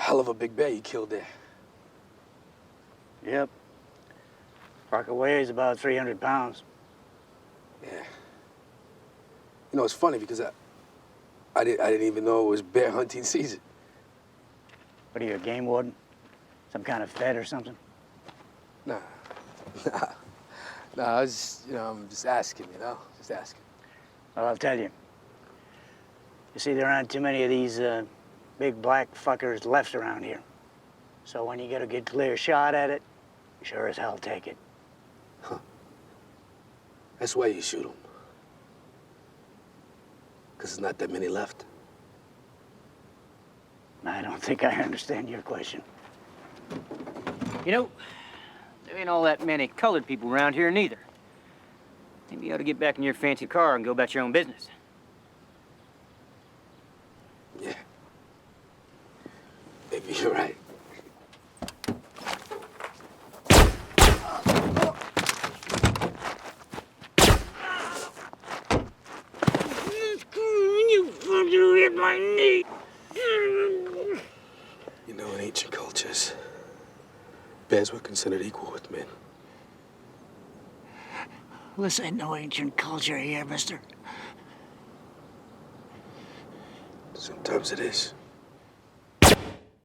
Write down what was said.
hell of a big bear you killed there. Yep. Parker weighs about 300 pounds. Yeah. You know, it's funny because I didn't even know it was bear hunting season. What are you, a game warden? Some kind of fed or something? Nah. Nah, I was, I'm just asking, just asking. Well, I'll tell you. You see, there aren't too many of these big black fuckers left around here. So when you get a good clear shot at it, you sure as hell take it. Huh. That's why you shoot them. Because there's not that many left. I don't think I understand your question. You know, there ain't all that many colored people around here neither. Maybe you ought to get back in your fancy car and go about your own business. Yeah. Maybe you're right. You fucking hit my knee! You know, in ancient cultures, bears were considered equal with men. This ain't no ancient culture here, mister. Sometimes it is.